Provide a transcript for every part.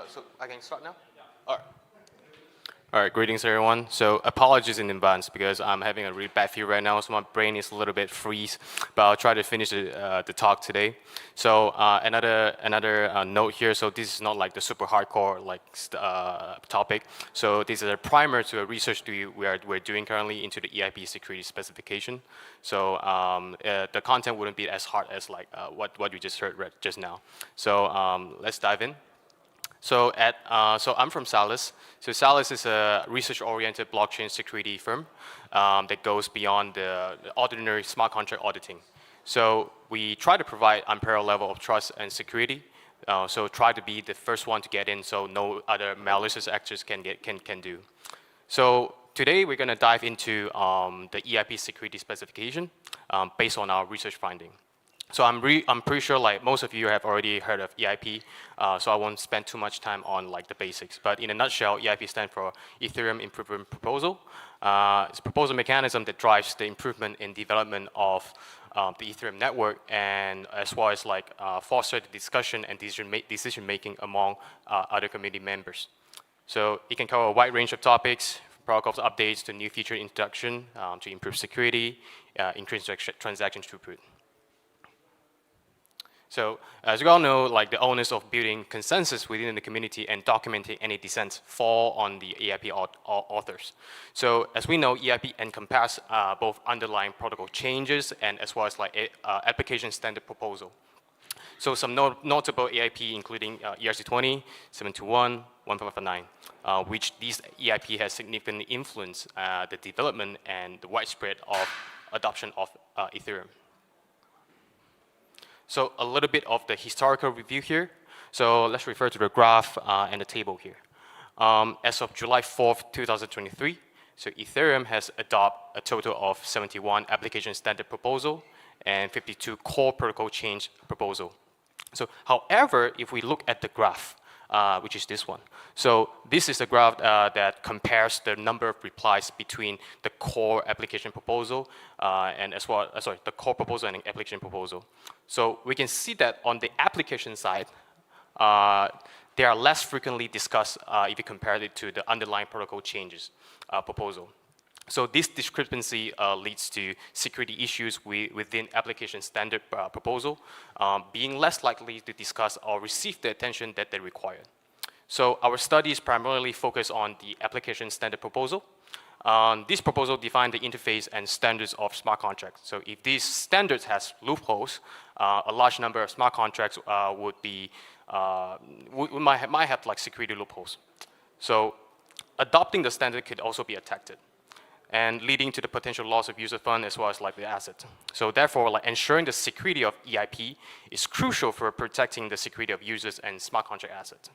So I can start now? All right, greetings everyone. So apologies in advance because I'm having a really bad feel right now, so my brain is a little bit freeze, but I'll try to finish the talk today. So another note here, so this is not like the super hardcore topic. So this is a primer to a research we're doing currently into the EIP security specification. So the content wouldn't be as hard as like what you just heard just now. So let's dive in. So I'm from Salis. So Salis is a research-oriented blockchain security firm that goes beyond the ordinary smart contract auditing. So we try to provide unparalleled level of trust and security. So try to be the first one to get in, so no other malicious actors can do. So today we're going to dive into the EIP security specification based on our research finding. So I'm pretty sure like most of you have already heard of EIP, so I won't spend too much time on like the basics. But in a nutshell, EIP stands for Ethereum Improvement Proposal. It's a proposal mechanism that drives the improvement in development of the Ethereum network, and as well as like foster the discussion and decision making among other community members. So it can cover a wide range of topics, protocol updates to new feature introduction to improve security, increase transaction throughput. So as you all know, like the onus of building consensus within the community and documenting any dissents fall on the EIP authors. So as we know, EIP encompasses both underlying protocol changes and as well as like application standard proposal. So some notable EIP including ERC20, 721, 1559, which these EIP has significantly influenced the development and the widespread of adoption of Ethereum. So a little bit of the historical review here. So let's refer to the graph and the table here. As of July 4th, 2023, so Ethereum has adopted a total of 71 application standard proposal and 52 core protocol change proposal. So however, if we look at the graph, which is this one. So this is a graph that compares the number of replies between the core application proposal and as well, the core proposal and the application proposal. So we can see that on the application side, they are less frequently discussed if you compare it to the underlying protocol changes proposal. So this discrepancy leads to security issues within application standard proposal being less likely to discuss or receive the attention that they require. So our studies primarily focus on the application standard proposal. This proposal defines the interface and standards of smart contracts. So if these standards has loopholes, a large number of smart contracts might have like security loopholes. So adopting the standard could also be attacked, and leading to the potential loss of user fund as well as like the asset. So therefore, like ensuring the security of EIP is crucial for protecting the security of users and smart contract assets.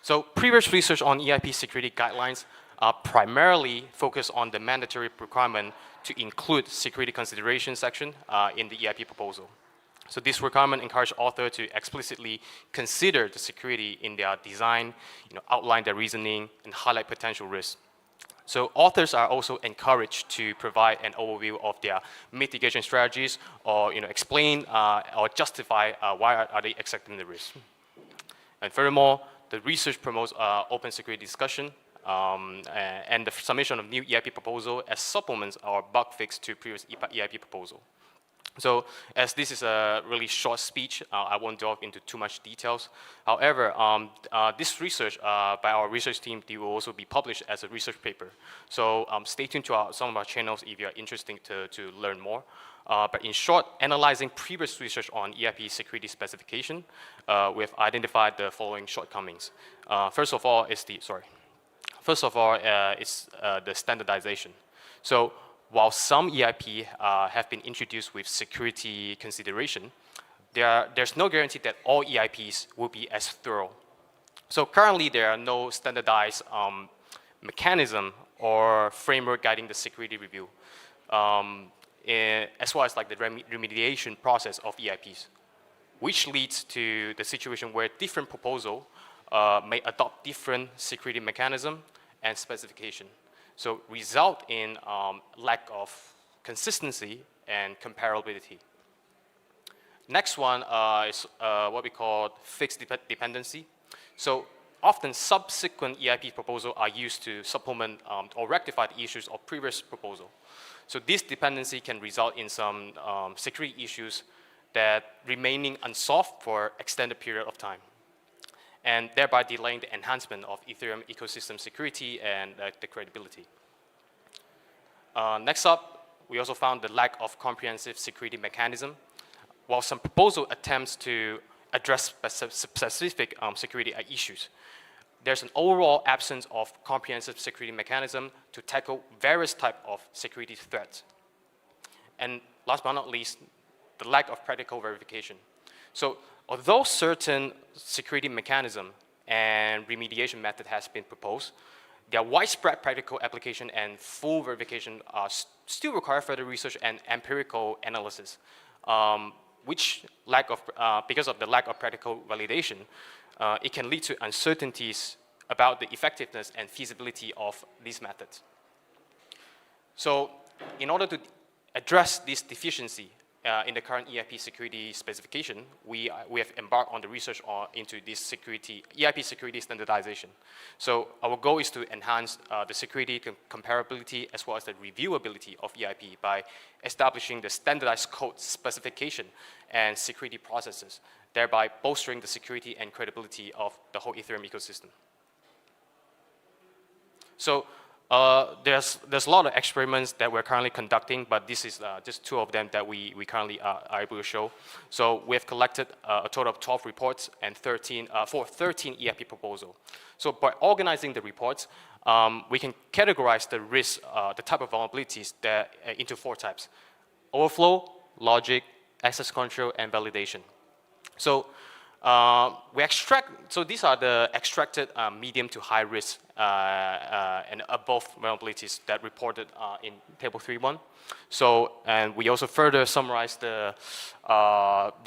So previous research on EIP security guidelines primarily focus on the mandatory requirement to include security consideration section in the EIP proposal. So this requirement encourages authors to explicitly consider the security in their design, outline their reasoning, and highlight potential risks. So authors are also encouraged to provide an overview of their mitigation strategies, or explain or justify why are they accepting the risk. And furthermore, the research promotes open security discussion and the submission of new EIP proposal as supplements or bug fix to previous EIP proposal. So as this is a really short speech, I won't delve into too much details. However, this research by our research team will also be published as a research paper. So stay tuned to some of our channels if you're interested to learn more. But in short, analyzing previous research on EIP security specification, we have identified the following shortcomings. First of all, it's the standardization. So while some EIP have been introduced with security consideration, there's no guarantee that all EIPs will be as thorough. So currently, there are no standardized mechanism or framework guiding the security review, as well as like the remediation process of EIPs, which leads to the situation where different proposals may adopt different security mechanism and specification. So result in lack of consistency and comparability. Next one is what we call fixed dependency. So often subsequent EIP proposals are used to supplement or rectify the issues of previous proposal. So this dependency can result in some security issues that remaining unsolved for extended period of time, and thereby delaying the enhancement of Ethereum ecosystem security and the credibility. Next up, we also found the lack of comprehensive security mechanism. While some proposal attempts to address specific security issues, there's an overall absence of comprehensive security mechanism to tackle various types of security threats. And last but not least, the lack of practical verification. So although certain security mechanism and remediation method has been proposed, their widespread practical application and full verification still require further research and empirical analysis, which because of the lack of practical validation, it can lead to uncertainties about the effectiveness and feasibility of these methods. So in order to address this deficiency in the current EIP security specification, we have embarked on the research into this EIP security standardization. So our goal is to enhance the security comparability as well as the reviewability of EIP by establishing the standardized code specification and security processes, thereby bolstering the security and credibility of the whole Ethereum ecosystem. So there's a lot of experiments that we're currently conducting, but this is just 2 of them that we currently are able to show. So we have collected a total of 12 reports and 13 EIP proposals. So by organizing the reports, we can categorize the risk, the type of vulnerabilities into 4 types: overflow, logic, access control, and validation. So so these are the extracted medium to high risk and above vulnerabilities that reported in table 3.1. So, and we also further summarize the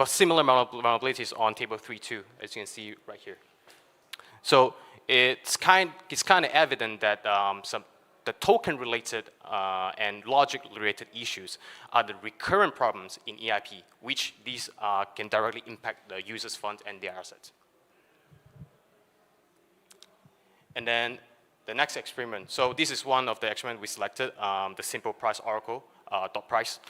similar vulnerabilities on table 3.2, as you can see right here. So it's kind of evident that the token-related and logic-related issues are the recurrent problems in EIP, which these can directly impact the users' funds and their assets. And then the next experiment. So this is one of the experiments we selected, the simple price oracle, .price,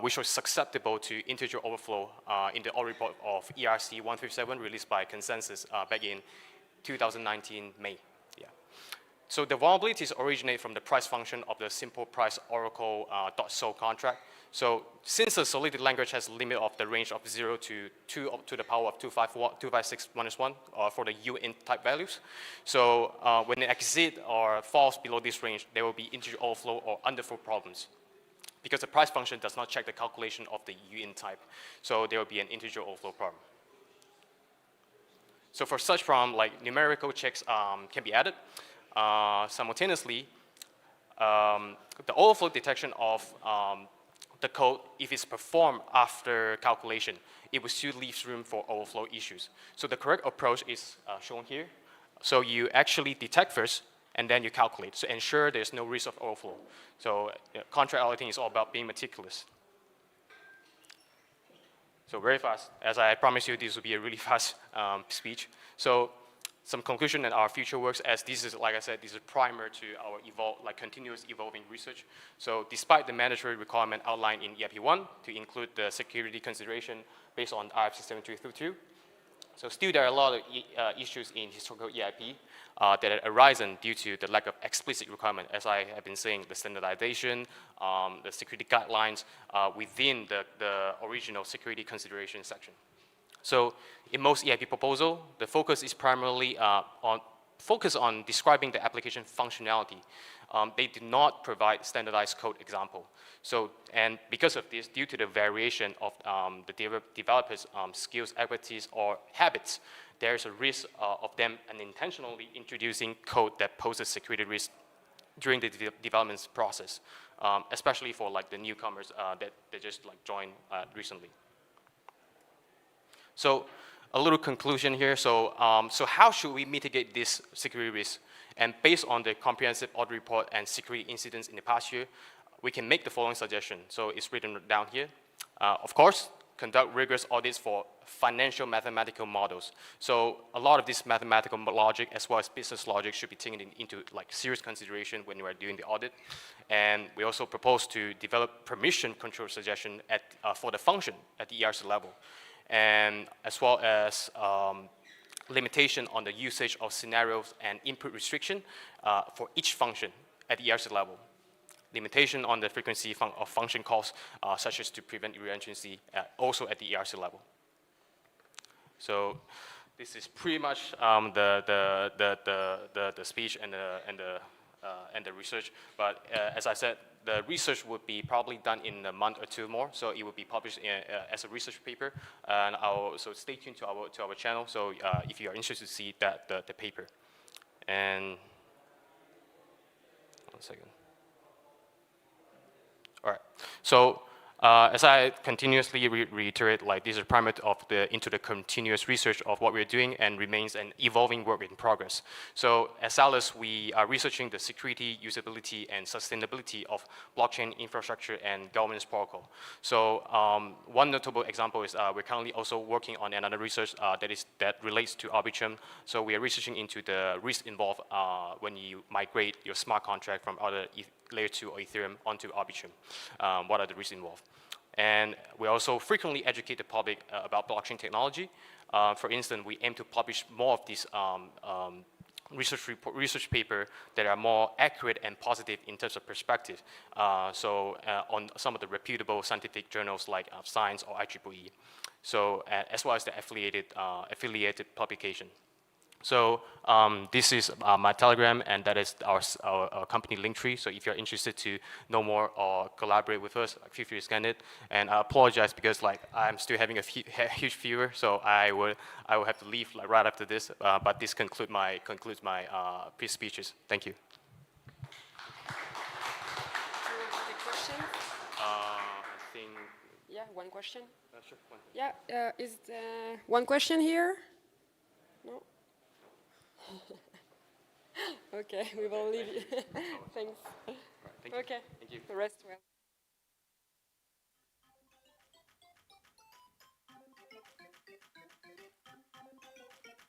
which was susceptible to integer overflow in the audit report of ERC 137 released by consensus back in 2019 May. So the vulnerabilities originate from the price function of the simple price oracle .sol contract. So since the Solidity language has a limit of the range of 0 to 2 up to the power of 256 minus 1 for the uint type values. So when it exceeds or falls below this range, there will be integer overflow or underflow problems, because the price function does not check the calculation of the uint type. So there will be an integer overflow problem. So for such problem, like numerical checks can be added. Simultaneously, the overflow detection of the code, if it's performed after calculation, it will still leave room for overflow issues. So the correct approach is shown here. So you actually detect first, and then you calculate, so ensure there's no risk of overflow. So contract auditing is all about being meticulous. So very fast. As I promised you, this will be a really fast speech. So some conclusion in our future works, as this is, like I said, this is a primer to our continuous evolving research. So despite the mandatory requirement outlined in EIP 1 to include the security consideration based on RFC 7332, so still there are a lot of issues in historical EIP that have arisen due to the lack of explicit requirement, as I have been saying, the standardization, the security guidelines within the original security consideration section. So in most EIP proposal, the focus is primarily on describing the application functionality. They do not provide standardized code example. So, and because of this, due to the variation of the developers' skills, expertise, or habits, there is a risk of them unintentionally introducing code that poses security risk during the development process, especially for like the newcomers that they just joined recently. So a little conclusion here. So, so how should we mitigate this security risk? And based on the comprehensive audit report and security incidents in the past year, we can make the following suggestion. So it's written down here. Of course, conduct rigorous audits for financial mathematical models. So a lot of this mathematical logic as well as business logic should be taken into like serious consideration when you are doing the audit. And we also propose to develop permission control suggestion for the function at the ERC level, and as well as limitation on the usage of scenarios and input restriction for each function at the ERC level. Limitation on the frequency of function calls, such as to prevent reentrancy, also at the ERC level. So this is pretty much the speech and the research. But as I said, the research would be probably done in a month or two more. So it will be published as a research paper. And so stay tuned to our channel. So if you are interested to see the paper. And 1 second. All right. So as I continuously reiterate, like these are primate into the continuous research of what we're doing and remains an evolving work in progress. So at Salus, we are researching the security, usability, and sustainability of blockchain infrastructure and governance protocol. So one notable example is we're currently also working on another research that relates to Arbitrum. So we are researching into the risk involved when you migrate your smart contract from other Layer 2 or Ethereum onto Arbitrum. What are the risks involved? And we also frequently educate the public about blockchain technology. For instance, we aim to publish more of these research paper that are more accurate and positive in terms of perspective. So on some of the reputable scientific journals like Science or IEEE. So as well as the affiliated publication. So this is my Telegram, and that is our company Linktree. So if you're interested to know more or collaborate with us, feel free to scan it. And I apologize because like I'm still having a huge fever, so I will have to leave like, right after this. But this concludes my speeches. Thank you. Do you want to take questions? I think. Yeah, one question. Sure. One. Yeah, is there one question here? No. Okay, we will leave you. Thanks. All right, thank you. Okay. Thank you. Rest well.